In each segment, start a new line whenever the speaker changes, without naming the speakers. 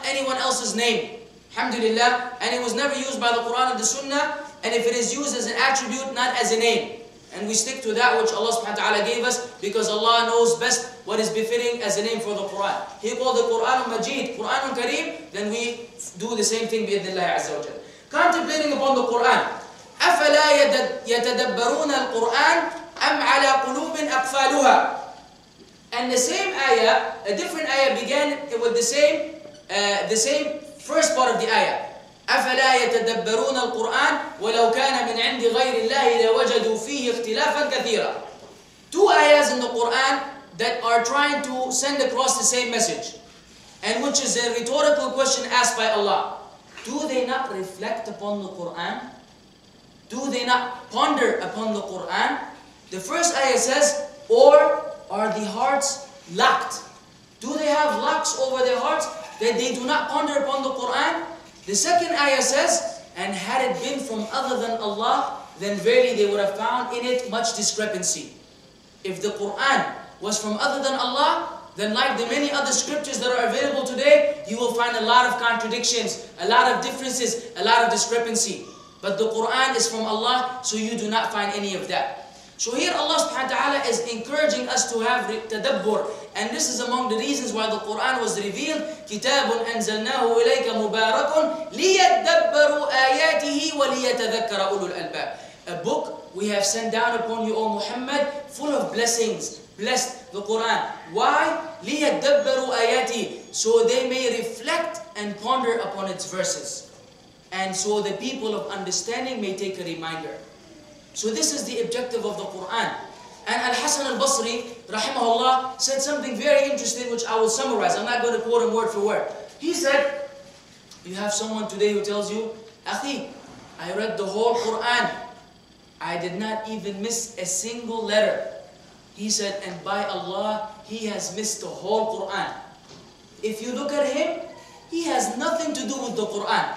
anyone else's name. Alhamdulillah. And it was never used by the Quran and the Sunnah. And if it is used as an attribute, not as a name. And we stick to that which Allah subhanahu wa ta'ala gave us, because Allah knows best what is befitting as a name for the Quran. He called the Quran Majid, Quran Kareem, then we do the same thing bi'idhnillah azza wa jal. Contemplating upon the Quran. أَفَلَا يَتَدَبَّرُونَ الْقُرْآنَ أَمْ عَلَى قُلُوبٍ أَقْفَالُهَا. And the same ayah, a different ayah began with the same first part of the ayah. أَفَلَا يَتَدَبَّرُونَ الْقُرْآنَ وَلَوْ كَانَ مِنْ عِنْدِ غَيْرِ اللَّهِ لَوَجَدُوا فِيهِ اخْتِلَافًا كَثِيرًا. Two ayahs in the Quran that are trying to send across the same message, and which is a rhetorical question asked by Allah. Do they not reflect upon the Quran? Do they not ponder upon the Quran? The first ayah says, or are the hearts locked? Do they have locks over their hearts that they do not ponder upon the Quran? The second ayah says, and had it been from other than Allah, then verily they would have found in it much discrepancy. If the Quran was from other than Allah, then like the many other scriptures that are available today, you will find a lot of contradictions, a lot of differences, a lot of discrepancy. But the Quran is from Allah, so you do not find any of that. So here Allah subhanahu wa ta'ala is encouraging us to have tadabbur. And this is among the reasons why the Quran was revealed. كِتَابٌ أَنزَلْنَاهُ إِلَيْكَ مُبَارَكٌ لِيَدَّبَّرُوا آيَاتِهِ وَلِيَتَذَكَّرَ أُولُو الْأَلْبَابِ. A book we have sent down upon you, O Muhammad, full of blessings. Blessed, the Quran. Why? لِيَدَّبَّرُوا آيَاتِهِ. So they may reflect and ponder upon its verses. And so the people of understanding may take a reminder. So this is the objective of the Quran. And Al-Hasan al-Basri, rahimahullah, said something very interesting which I will summarize. I'm not going to quote him word for word. He said, you have someone today who tells you, Akhi, I read the whole Quran. I did not even miss a single letter. He said, and by Allah, he has missed the whole Quran. If you look at him, he has nothing to do with the Quran.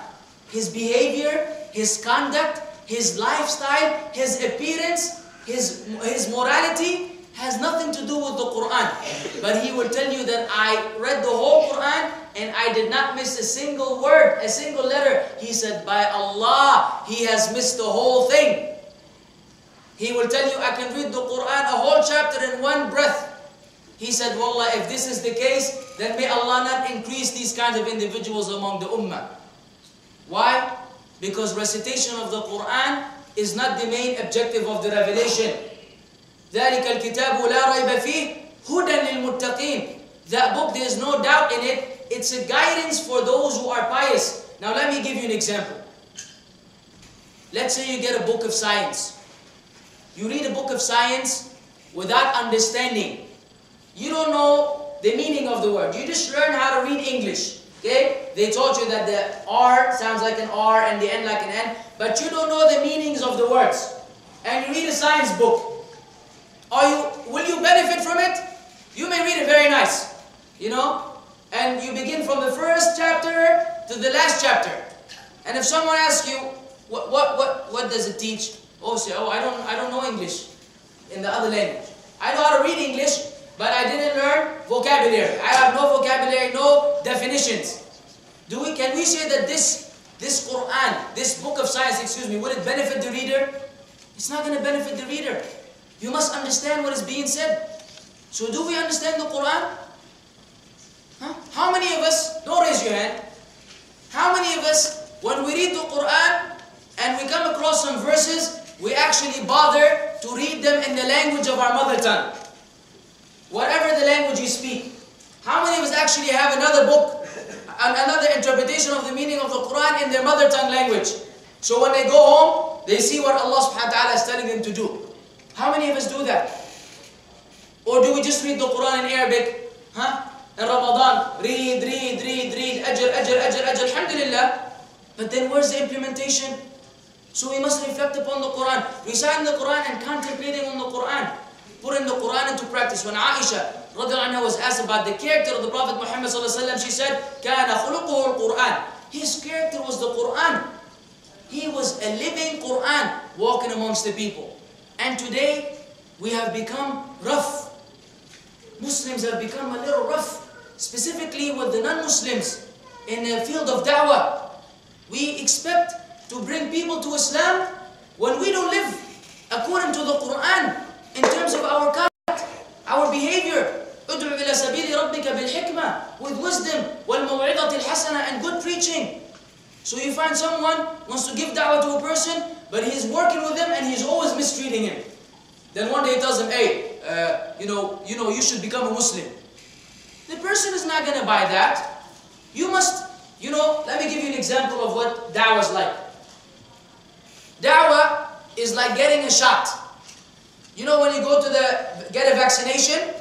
His behavior, his conduct, his lifestyle, his appearance, his morality has nothing to do with the Quran. But he will tell you that I read the whole Quran and I did not miss a single word, a single letter. He said, by Allah, he has missed the whole thing. He will tell you, I can read the Quran, a whole chapter in one breath. He said, Wallah, if this is the case, then may Allah not increase these kinds of individuals among the ummah. Why? Because recitation of the Quran is not the main objective of the revelation. ذَلِكَ الْكِتَابُ لَا رَيْبَ فِيهِ هُدًى لِلْمُتَّقِينَ. That book, there is no doubt in it. It's a guidance for those who are pious. Now let me give you an example. Let's say you get a book of science. You read a book of science without understanding. You don't know the meaning of the word. You just learn how to read English. Okay? They taught you that the R sounds like an R and the N like an N, but you don't know the meanings of the words. And you read a science book. Will you benefit from it? You may read it very nice, you know, and you begin from the first chapter to the last chapter. And if someone asks you, what does it teach? Oh, say, I don't know English in the other language. I know how to read English, but I didn't learn vocabulary. I have no vocabulary, no definitions. Can we say that this Quran, this book of science, would it benefit the reader? It's not going to benefit the reader. You must understand what is being said. So do we understand the Quran? Huh? How many of us, don't raise your hand, how many of us, when we read the Quran and we come across some verses, we actually bother to read them in the language of our mother tongue? Whatever the language you speak. How many of us actually have another book, another interpretation of the meaning of the Quran in their mother tongue language? So when they go home, they see what Allah subhanahu wa ta'ala is telling them to do. How many of us do that? Or do we just read the Quran in Arabic? Huh? In Ramadan, read, ajr, alhamdulillah. But then where's the implementation? So we must reflect upon the Quran, reciting the Quran and contemplating on the Quran. Putting the Quran into practice. When Aisha radiallahu anha was asked about the character of the Prophet Muhammad sallallahu alaihi wasallam, she said, كَانَ خُلُقُهُ الْقُرْآنِ. His character was the Quran. He was a living Quran walking amongst the people. And today, we have become rough. Muslims have become a little rough, specifically with the non-Muslims. in the field of da'wah. We expect to bring people to Islam when we don't live according to the Quran in terms of our conduct, our behavior. ادعو إلى سبيل ربك بالحكمة, with wisdom, والموعظة الحسنة, and good preaching. So you find someone wants to give da'wah to a person, but he's working with him and he's always mistreating him. Then one day he tells him, hey, you should become a Muslim. The person is not going to buy that. You must, let me give you an example of what da'wah is like. Da'wah is like getting a shot. You know when you go to get a vaccination,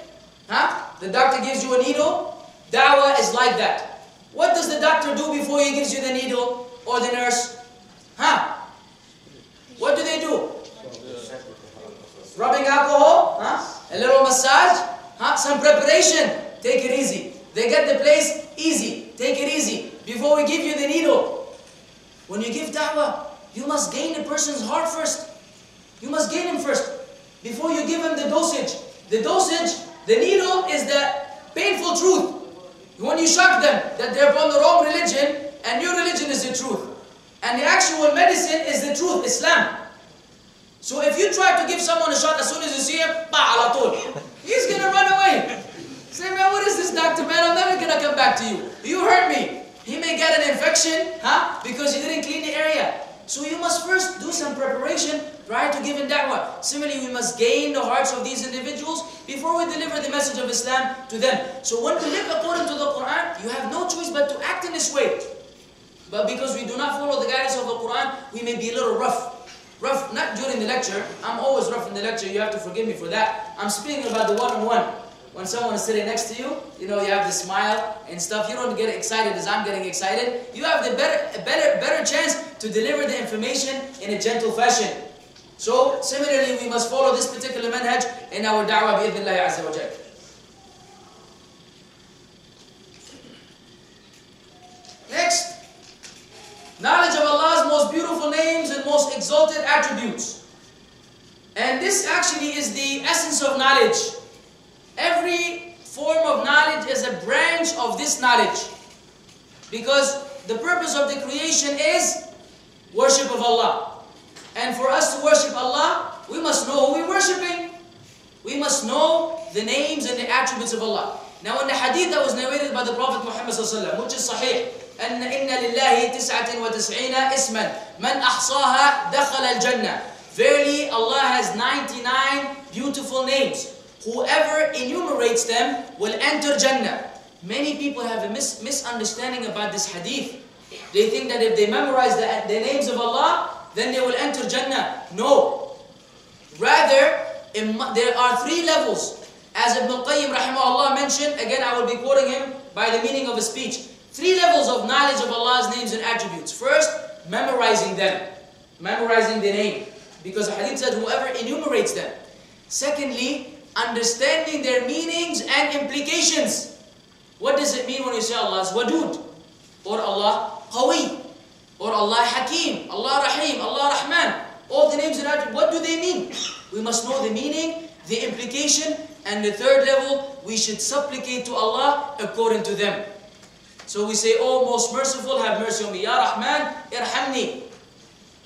the doctor gives you a needle. Da'wah is like that. What does the doctor do before he gives you the needle, or the nurse? What do they do? Rubbing alcohol, a little massage, some preparation. Take it easy. They get the place easy. Take it easy before we give you the needle. When you give da'wah, you must gain a person's heart first. You must gain him first before you give him the dosage. The dosage, the needle, is the painful truth. When you shock them that they're upon the wrong religion and your religion is the truth. And the actual medicine is the truth, Islam. So if you try to give someone a shot, as soon as you see him, ala tul, he's going to run away. Say, man, what is this doctor, man? I'm never going to come back to you. You hurt me. He may get an infection, because he didn't clean the area. So you must first do some preparation prior to giving da'wah. Similarly, we must gain the hearts of these individuals before we deliver the message of Islam to them. So when we live according to the Quran, you have no choice but to act in this way. But because we do not follow the guidance of the Quran, we may be a little rough. Rough, not during the lecture. I'm always rough in the lecture. You have to forgive me for that. I'm speaking about the one-on-one. When someone is sitting next to you, you have the smile and stuff. You don't get excited as I'm getting excited. You have the better chance to deliver the information in a gentle fashion. So, similarly, we must follow this particular manhaj in our da'wah bi-idhnillahi azza wa jal. Next, knowledge of Allah's most beautiful names and most exalted attributes. And this actually is the essence of knowledge. Every form of knowledge is a branch of this knowledge. Because the purpose of the creation is worship of Allah. And for us to worship Allah, we must know who we're worshipping. We must know the names and the attributes of Allah. Now in the hadith that was narrated by the Prophet Muhammad ﷺ, which is sahih, أن إن لله 99 اسما من أحصاها دخل الجنة. Verily Allah has 99 beautiful names. Whoever enumerates them will enter Jannah. Many people have a misunderstanding about this hadith. They think that if they memorize the names of Allah, then they will enter Jannah. No. Rather, there are 3 levels. As Ibn al-Qayyim rahimahullah mentioned, again I will be quoting him by the meaning of a speech. 3 levels of knowledge of Allah's names and attributes. First, memorizing them. Memorizing the name. Because the hadith said, whoever enumerates them. Secondly, understanding their meanings and implications. What does it mean when you say Allah is Wadud? Or Allah Qawi? Or Allah Hakim? Allah Rahim? Allah Rahman? All the names and attributes, what do they mean? We must know the meaning, the implication, and the third level, we should supplicate to Allah according to them. So we say, oh most merciful, have mercy on me. Ya Rahman, irhamni.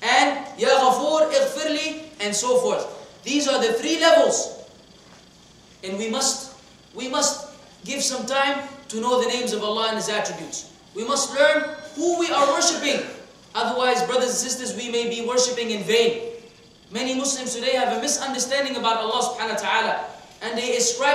And Ya Ghafoor, ighfirli, and so forth. These are the 3 levels. And we must give some time to know the names of Allah and His attributes. We must learn who we are worshipping. Otherwise, brothers and sisters, we may be worshipping in vain. Many Muslims today have a misunderstanding about Allah subhanahu wa ta'ala. And they ascribe